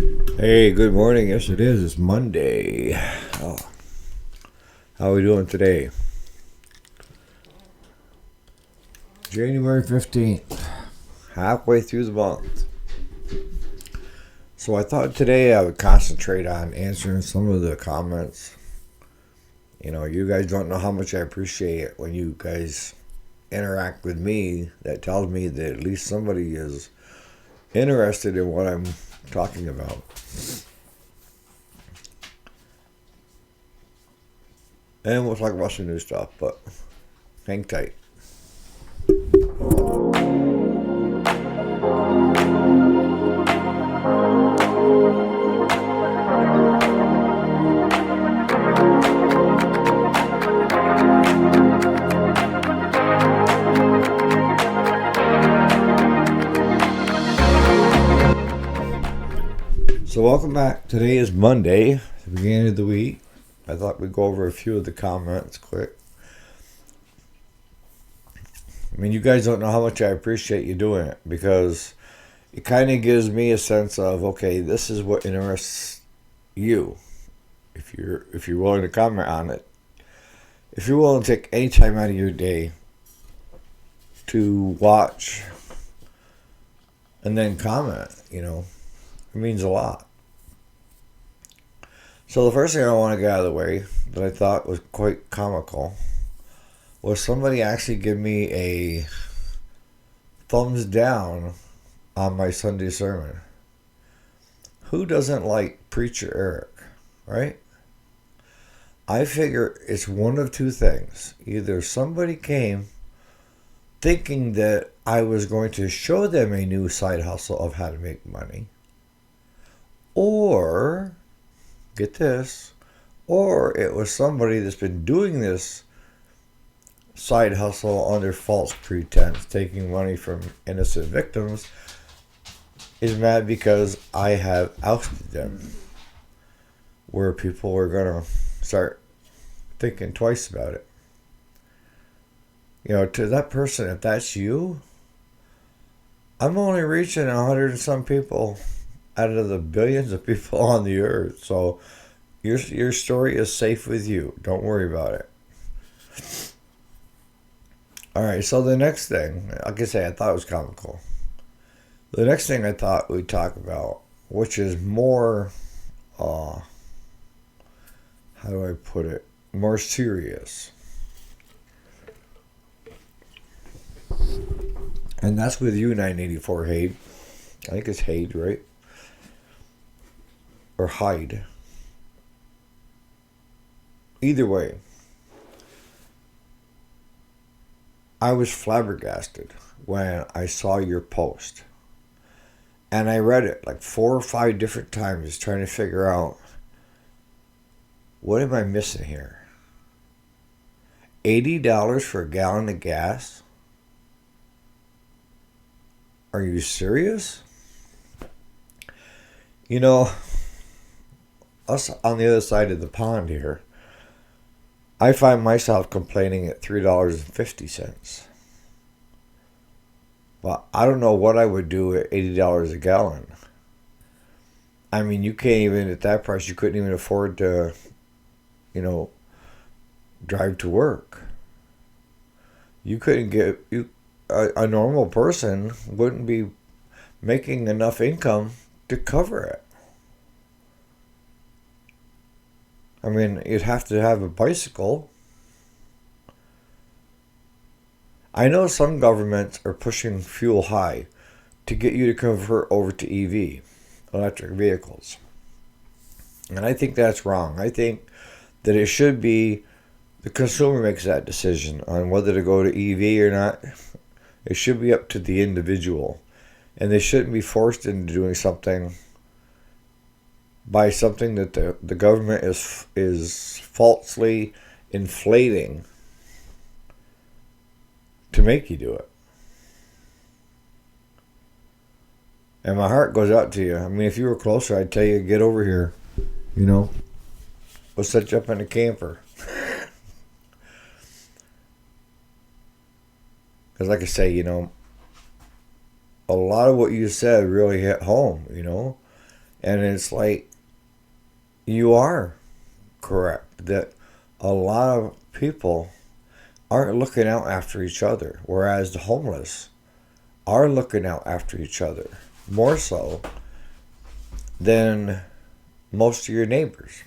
Hey, good morning. Yes, it is. It's Monday. Oh, how are we doing today? January 15th, halfway through the month. So I thought today I would concentrate on answering some of the comments. You guys don't know how much I appreciate it when you guys interact with me. That tells me that at least somebody is interested in what I'm talking about. And we'll talk about some new stuff, but hang tight. So welcome back. Today is Monday, the beginning of the week. I thought we'd go over a few of the comments quick. I mean, you guys don't know how much I appreciate you doing it because it kind of gives me a sense of, okay, this is what interests you. If you're willing to comment on it, if you're willing to take any time out of your day to watch and then comment, it means a lot. So the first thing I want to get out of the way that I thought was quite comical was somebody actually give me a thumbs down on my Sunday sermon. Who doesn't like Preacher Eric, right? I figure it's one of two things. Either somebody came thinking that I was going to show them a new side hustle of how to make money, or, get this, or it was somebody that's been doing this side hustle under false pretense, taking money from innocent victims, is mad because I have ousted them. Where people are going to start thinking twice about it. To that person, if that's you, I'm only reaching 100 and some people out of the billions of people on the earth. So your story is safe with you. Don't worry about it. All right, so the next thing, like I say, I thought it was comical. The next thing I thought we'd talk about, which is more, how do I put it, more serious. And that's with you, 984 Hade. I think it's Hade, right? Or Hyde. Either way, I was flabbergasted when I saw your post. And I read it like 4 or 5 different times trying to figure out, what am I missing here? $80 for a gallon of gas? Are you serious? Us on the other side of the pond here, I find myself complaining at $3.50. But I don't know what I would do at $80 a gallon. I mean, you can't even, at that price, you couldn't even afford to, drive to work. You couldn't get, a normal person wouldn't be making enough income to cover it. I mean, you'd have to have a bicycle. I know some governments are pushing fuel high to get you to convert over to EV, electric vehicles. And I think that's wrong. I think that it should be the consumer makes that decision on whether to go to EV or not. It should be up to the individual. And they shouldn't be forced into doing something by something that the government is falsely inflating to make you do it. And my heart goes out to you. I mean, if you were closer, I'd tell you, get over here. We'll set you up in a camper. Because like I say, a lot of what you said really hit home, And it's like, you are correct that a lot of people aren't looking out after each other, whereas the homeless are looking out after each other more so than most of your neighbors.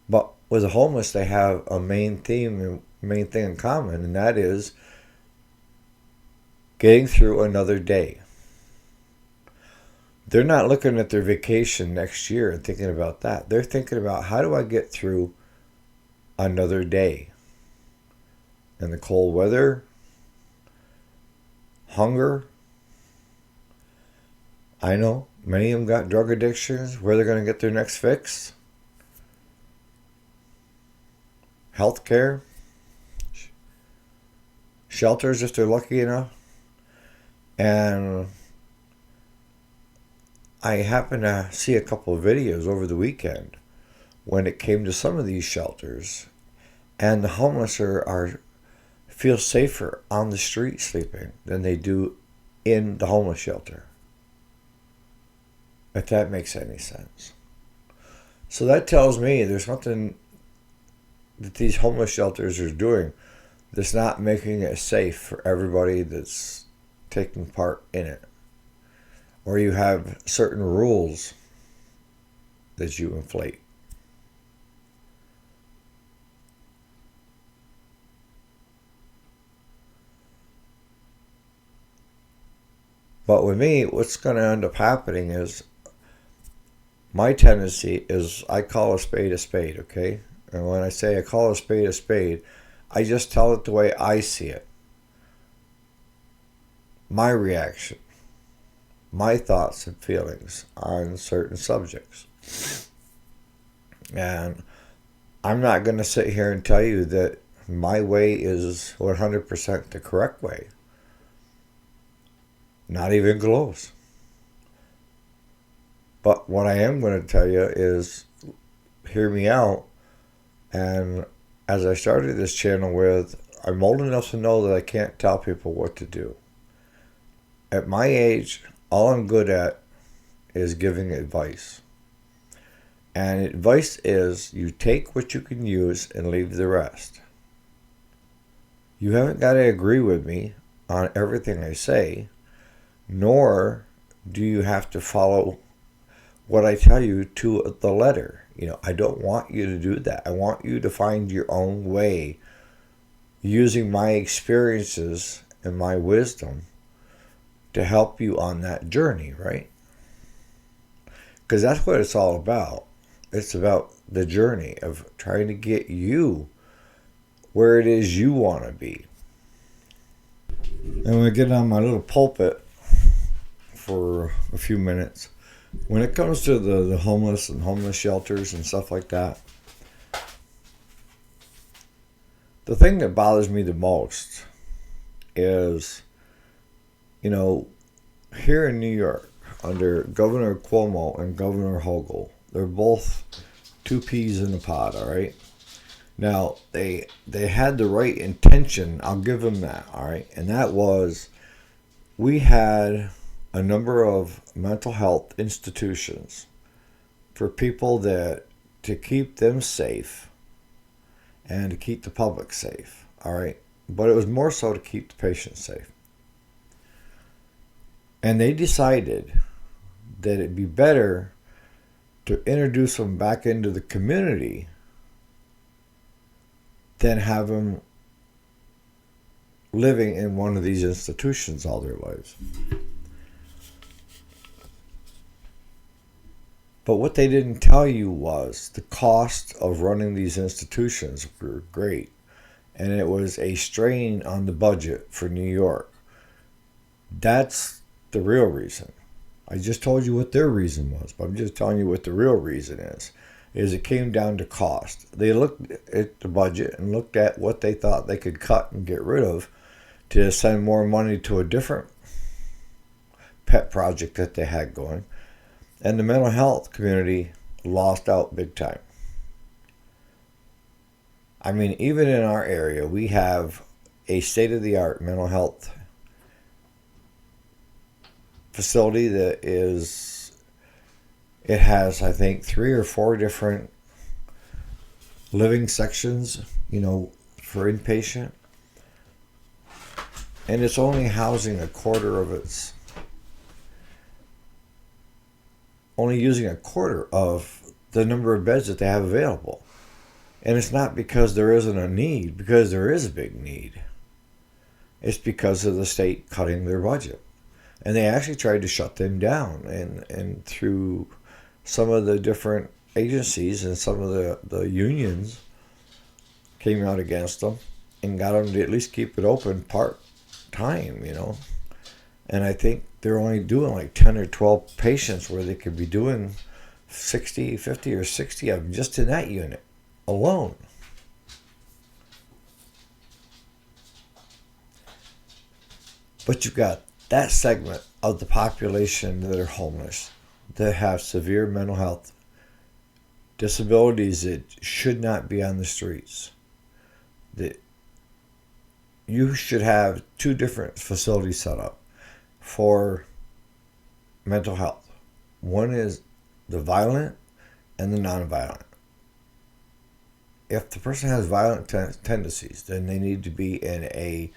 But with the homeless, they have a main theme and main thing in common, and that is getting through another day. They're not looking at their vacation next year and thinking about that. They're thinking about, how do I get through another day? And the cold weather, hunger. I know many of them got drug addictions, where they're going to get their next fix. Healthcare, shelters if they're lucky enough. And I happened to see a couple of videos over the weekend when it came to some of these shelters, and the homeless are feel safer on the street sleeping than they do in the homeless shelter. If that makes any sense. So that tells me there's something that these homeless shelters are doing that's not making it safe for everybody that's taking part in it. Or you have certain rules that you inflate. But with me, what's going to end up happening is, my tendency is, I call a spade, okay? And when I say I call a spade, I just tell it the way I see it. My reaction, my thoughts and feelings on certain subjects. And I'm not going to sit here and tell you that my way is 100% the correct way. Not even close. But what I am going to tell you is, hear me out. And as I started this channel with, I'm old enough to know that I can't tell people what to do. At my age, all I'm good at is giving advice. And advice is, you take what you can use and leave the rest. You haven't got to agree with me on everything I say, nor do you have to follow what I tell you to the letter. I don't want you to do that. I want you to find your own way, using my experiences and my wisdom to help you on that journey, right? Because that's what it's all about. It's about the journey of trying to get you where it is you want to be. And when I get on my little pulpit for a few minutes, when it comes to the homeless and homeless shelters and stuff like that, the thing that bothers me the most is, here in New York, under Governor Cuomo and Governor Hochul, they're both two peas in a pod, all right? Now, they had the right intention, I'll give them that, all right? And that was, we had a number of mental health institutions for people to keep them safe and to keep the public safe, all right? But it was more so to keep the patients safe. And they decided that it'd be better to introduce them back into the community than have them living in one of these institutions all their lives. But what they didn't tell you was the cost of running these institutions were great. And it was a strain on the budget for New York. That's the real reason. I just told you what their reason was, but I'm just telling you what the real reason is it came down to cost. They looked at the budget and looked at what they thought they could cut and get rid of to send more money to a different pet project that they had going. And the mental health community lost out big time. I mean, even in our area, we have a state-of-the-art mental health facility it has, I think, 3 or 4 different living sections, for inpatient. And it's only housing only using a quarter of the number of beds that they have available. And it's not because there isn't a need, because there is a big need. It's because of the state cutting their budget. And they actually tried to shut them down. And through some of the different agencies and some of the unions came out against them and got them to at least keep it open part-time, And I think they're only doing like 10 or 12 patients where they could be doing 50 or 60 of them just in that unit alone. But you've got that segment of the population that are homeless, that have severe mental health disabilities that should not be on the streets. That you should have 2 different facilities set up for mental health. One is the violent and the nonviolent. If the person has violent tendencies, then they need to be in a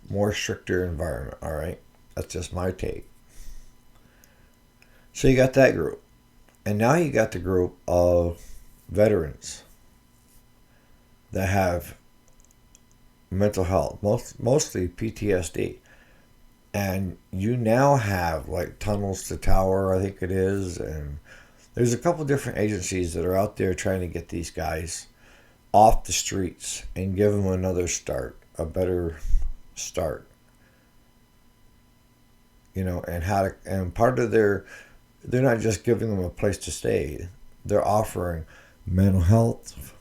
more stricter environment, all right? That's just my take. So you got that group. And now you got the group of veterans that have mental health, mostly PTSD. And you now have like Tunnels to Tower, I think it is, and there's a couple different agencies that are out there trying to get these guys off the streets and give them another start, a better start. And part of they're not just giving them a place to stay. They're offering mental health,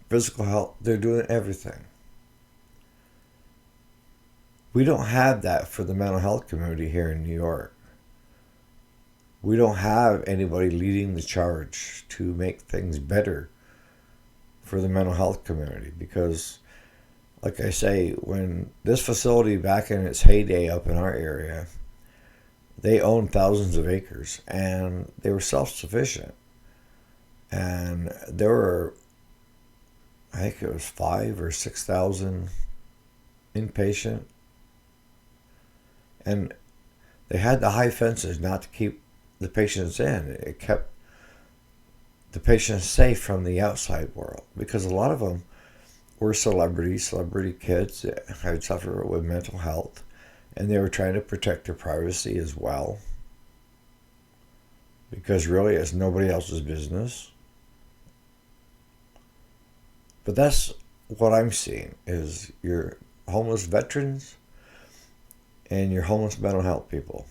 physical health. They're doing everything. We don't have that for the mental health community here in New York. We don't have anybody leading the charge to make things better for the mental health community because, like I say, when this facility back in its heyday up in our area, they owned thousands of acres and they were self-sufficient. And there were, I think it was 5,000 or 6,000 inpatient. And they had the high fences not to keep the patients in. It kept the patients safe from the outside world because a lot of them were celebrity kids that had suffered with mental health, and they were trying to protect their privacy as well because really it's nobody else's business. But that's what I'm seeing is your homeless veterans and your homeless mental health people.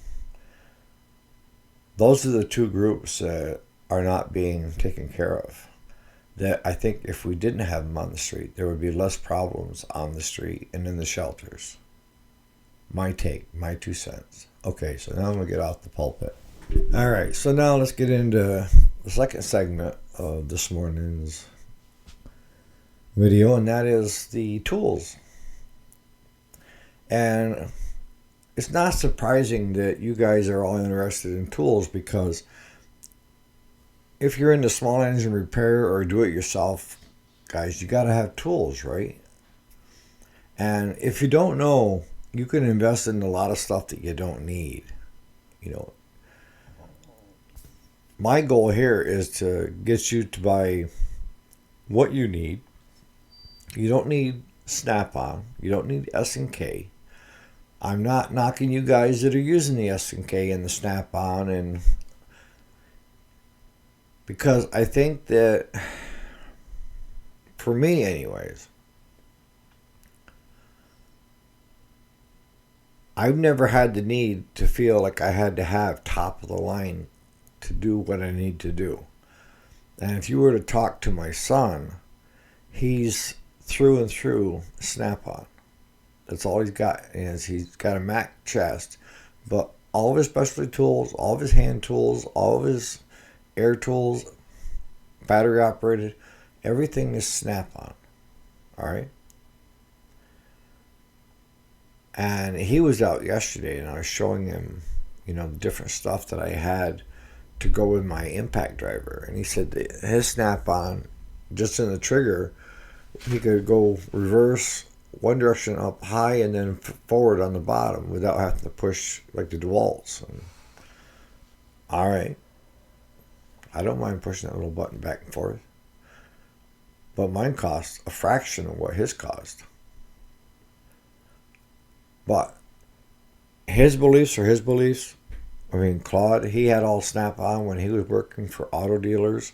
Those are the 2 groups that are not being taken care of. That I think if we didn't have them on the street, there would be less problems on the street and in the shelters. My take, my 2 cents. Okay, so now I'm going to get off the pulpit. All right, so now let's get into the second segment of this morning's video, and that is the tools. And it's not surprising that you guys are all interested in tools because if you're into small engine repair or do-it-yourself, guys, you got to have tools, right? And if you don't know, you can invest in a lot of stuff that you don't need. My goal here is to get you to buy what you need. You don't need Snap-on. You don't need S&K. I'm not knocking you guys that are using the S&K and the Snap-on, and because I think that, for me anyways, I've never had the need to feel like I had to have top of the line to do what I need to do. And if you were to talk to my son, he's through and through Snap-on. That's all he's got is he's got a Mac chest, but all of his specialty tools, all of his hand tools, all of his air tools, battery operated, everything is Snap-on. All right. And he was out yesterday, and I was showing him, the different stuff that I had to go with my impact driver. And he said that his snap-on, just in the trigger, he could go reverse one direction up high and then forward on the bottom without having to push like the DeWalt's. And, all right, I don't mind pushing that little button back and forth, but mine cost a fraction of what his cost. But his beliefs are his beliefs. I mean, Claude, he had all Snap-on when he was working for auto dealers.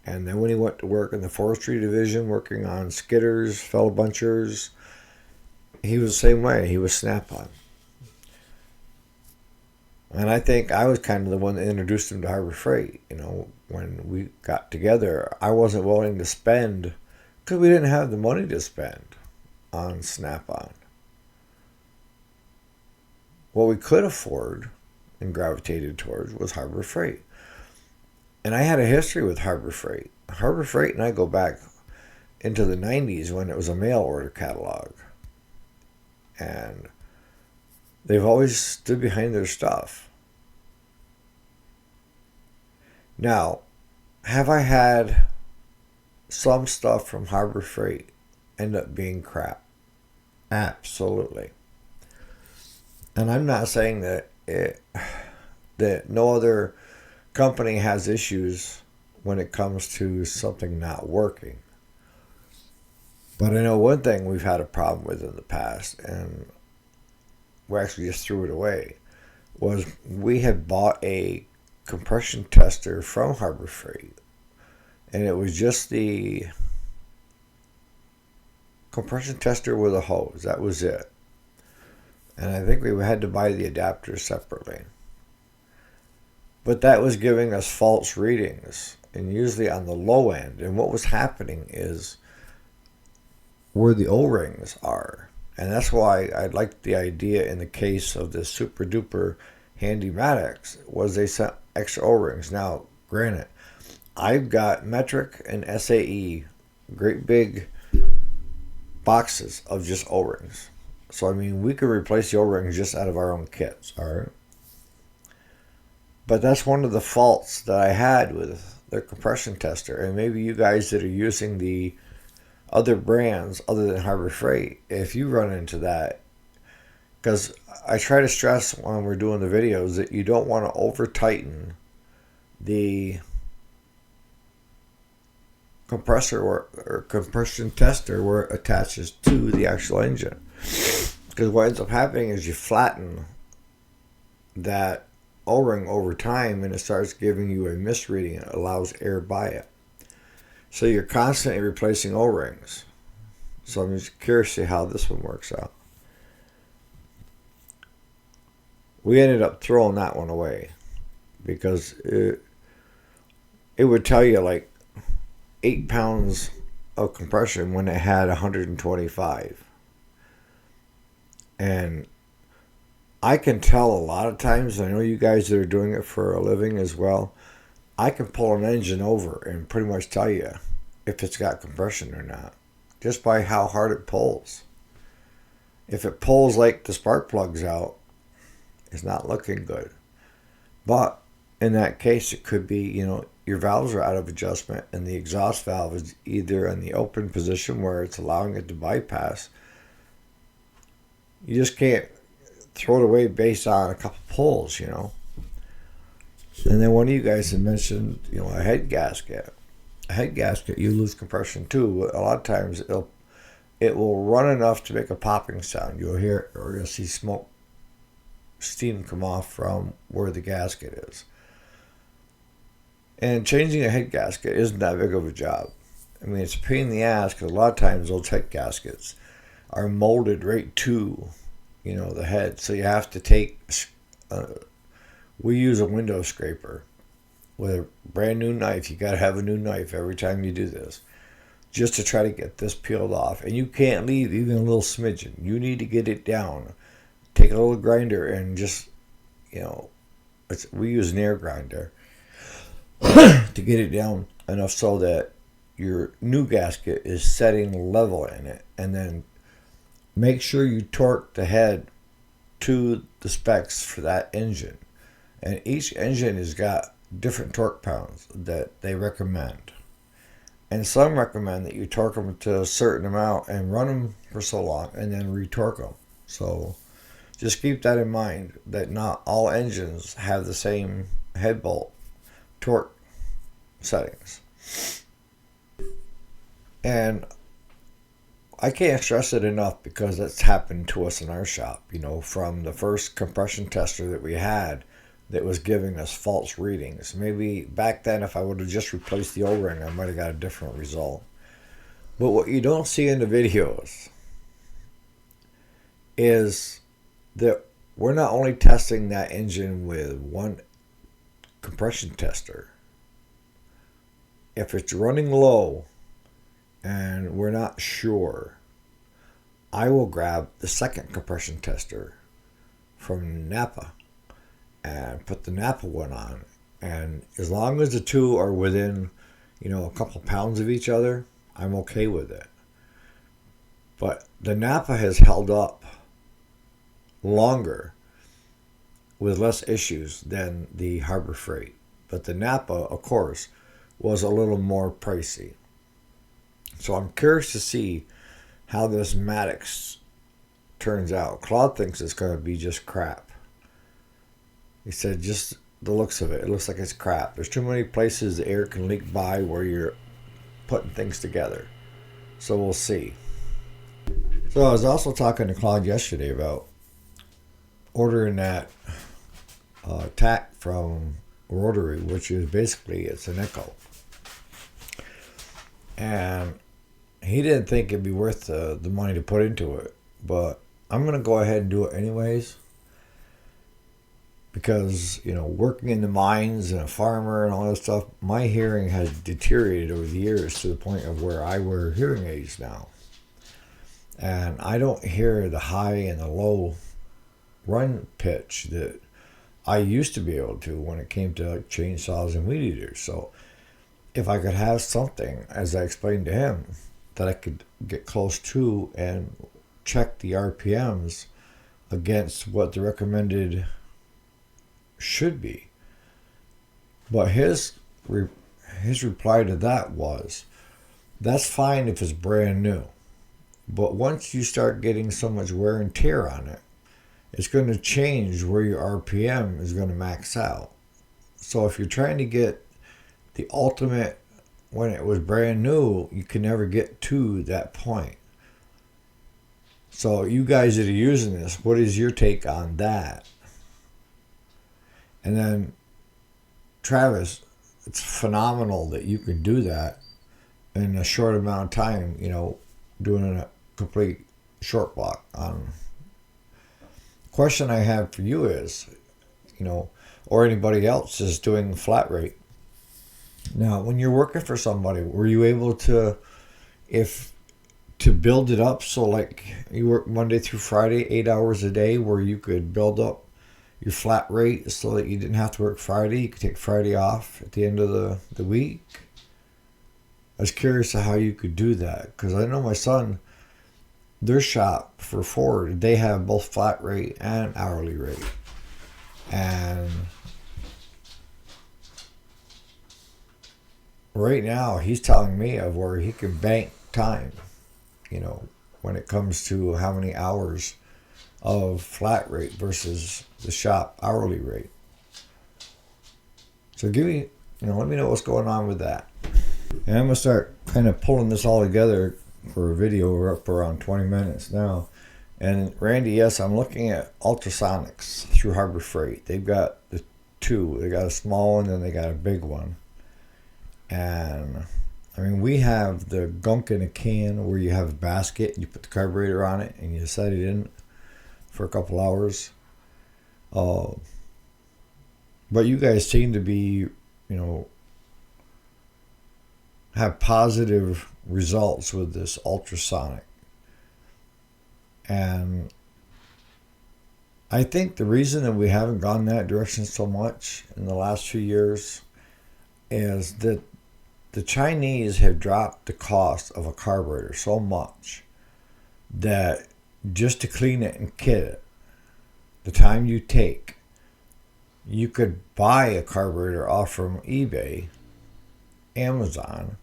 And then when he went to work in the forestry division, working on skidders, fellow bunchers, he was the same way. He was Snap-on. And I think I was kind of the one that introduced him to Harbor Freight. When we got together, I wasn't willing to spend, because we didn't have the money to spend on Snap-on. What we could afford and gravitated towards was Harbor Freight. And I had a history with Harbor Freight. Harbor Freight and I go back into the 90s when it was a mail order catalog. And they've always stood behind their stuff. Now, have I had some stuff from Harbor Freight end up being crap? Absolutely. And I'm not saying that that no other company has issues when it comes to something not working. But I know one thing we've had a problem with in the past, and we actually just threw it away, was we had bought a compression tester from Harbor Freight, and it was just the compression tester with a hose. That was it. And I think we had to buy the adapter separately. But that was giving us false readings, and usually on the low end. And what was happening is where the O-rings are. And that's why I liked the idea in the case of the super duper handy Maddox, was they sent extra O-rings. Now, granted, I've got Metric and SAE, great big boxes of just O-rings. So, I mean, we could replace the O-rings just out of our own kits, all right? But that's one of the faults that I had with the compression tester. And maybe you guys that are using the other brands other than Harbor Freight, if you run into that, because I try to stress when we're doing the videos that you don't want to over-tighten the compressor or compression tester where it attaches to the actual engine. Because what ends up happening is you flatten that O-ring over time, and it starts giving you a misreading. It allows air by it. So you're constantly replacing O-rings. So I'm just curious to see how this one works out. We ended up throwing that one away because it would tell you like 8 pounds of compression when it had 125. And I can tell a lot of times, I know you guys that are doing it for a living as well, I can pull an engine over and pretty much tell you if it's got compression or not, just by how hard it pulls. If it pulls like the spark plug's out, it's not looking good. But in that case, it could be, your valves are out of adjustment and the exhaust valve is either in the open position where it's allowing it to bypass. You just can't throw it away based on a couple pulls, And then one of you guys had mentioned, a head gasket. A head gasket, you lose compression too. A lot of times it will run enough to make a popping sound. You'll hear it, or you'll see steam come off from where the gasket is. And changing a head gasket isn't that big of a job. I mean, it's a pain in the ass because a lot of times those head gaskets are molded right to, the head. So you have to take, we use a window scraper with a brand new knife. You got to have a new knife every time you do this, just to try to get this peeled off. And you can't leave even a little smidgen. You need to get it down. Take a little grinder and just, we use an air grinder to get it down enough so that your new gasket is setting level in it. And then make sure you torque the head to the specs for that engine. And each engine has got different torque pounds that they recommend. And some recommend that you torque them to a certain amount and run them for so long and then retorque them. So just keep that in mind, that not all engines have the same head bolt torque settings. And I can't stress it enough because that's happened to us in our shop. From the first compression tester that we had that was giving us false readings. Maybe back then, if I would have just replaced the O-ring, I might have got a different result. But what you don't see in the videos is that we're not only testing that engine with one compression tester. If it's running low and we're not sure, I will grab the second compression tester from Napa and put the Napa one on. And as long as the two are within, a couple pounds of each other, I'm okay with it. But the Napa has held up longer with less issues than the Harbor Freight. But the Napa, of course, was a little more pricey. So I'm curious to see how this Maddox turns out. Claude thinks it's going to be just crap. He said just the looks of it looks like it's crap. There's too many places the air can leak by where you're putting things together. So we'll see. So I was also talking to Claude yesterday about ordering that tack from Rotary, which is basically, it's an Echo. And he didn't think it'd be worth the money to put into it. But I'm going to go ahead and do it anyways. Because, working in the mines and a farmer and all that stuff, my hearing has deteriorated over the years to the point of where I wear hearing aids now. And I don't hear the high and the low run pitch that I used to be able to when it came to chainsaws and weed eaters. So if I could have something, as I explained to him, that I could get close to and check the RPMs against what the recommended should be. But his reply to that was, that's fine if it's brand new. But once you start getting so much wear and tear on it, it's going to change where your RPM is going to max out. So if you're trying to get the ultimate when it was brand new, you can never get to that point. So you guys that are using this, what is your take on that? And then, Travis, it's phenomenal that you can do that in a short amount of time, doing a complete short block on. Question I have for you is, or anybody else is doing flat rate. Now, when you're working for somebody, were you able to build it up so like you work Monday through Friday, 8 hours a day, where you could build up your flat rate so that you didn't have to work Friday? You could take Friday off at the end of the week. I was curious to how you could do that, because I know my son, their shop for Ford, they have both flat rate and hourly rate. And right now he's telling me of where he can bank time, when it comes to how many hours of flat rate versus the shop hourly rate. So let me know what's going on with that. And I'm going to start kind of pulling this all together for a video. We're up around 20 minutes now. And Randy, yes, I'm looking at ultrasonics through Harbor Freight. They've got the two. They got a small one and they got a big one. And we have the gunk in a can where you have a basket, you put the carburetor on it and you set it in for a couple hours. But you guys seem to be, have positive results with this ultrasonic. And I think the reason that we haven't gone that direction so much in the last few years is that the Chinese have dropped the cost of a carburetor so much that just to clean it and kit it, the time you take, you could buy a carburetor off from eBay, Amazon,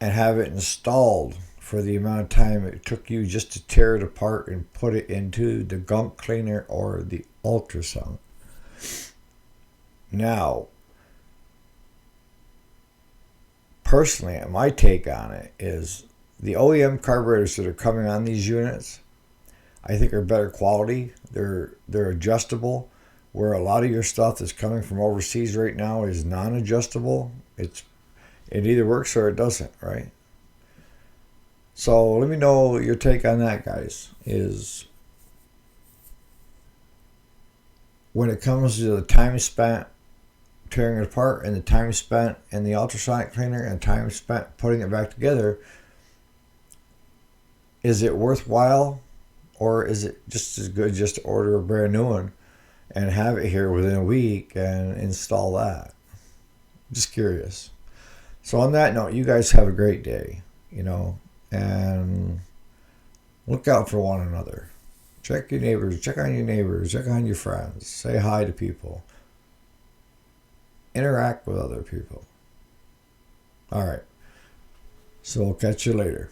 and have it installed for the amount of time it took you just to tear it apart and put it into the gunk cleaner or the ultrasound. Now, personally, my take on it is the OEM carburetors that are coming on these units, I think are better quality. They're adjustable, where a lot of your stuff that's coming from overseas right now is non-adjustable. It either works or it doesn't, right? So let me know your take on that, guys. Is when it comes to the time spent tearing it apart and the time spent in the ultrasonic cleaner and time spent putting it back together, is it worthwhile, or is it just as good just to order a brand new one and have it here within a week and install that? Just curious. So on that note, you guys have a great day, and look out for one another. Check your neighbors, check on your neighbors, check on your friends, say hi to people, interact with other people. All right. So we'll catch you later.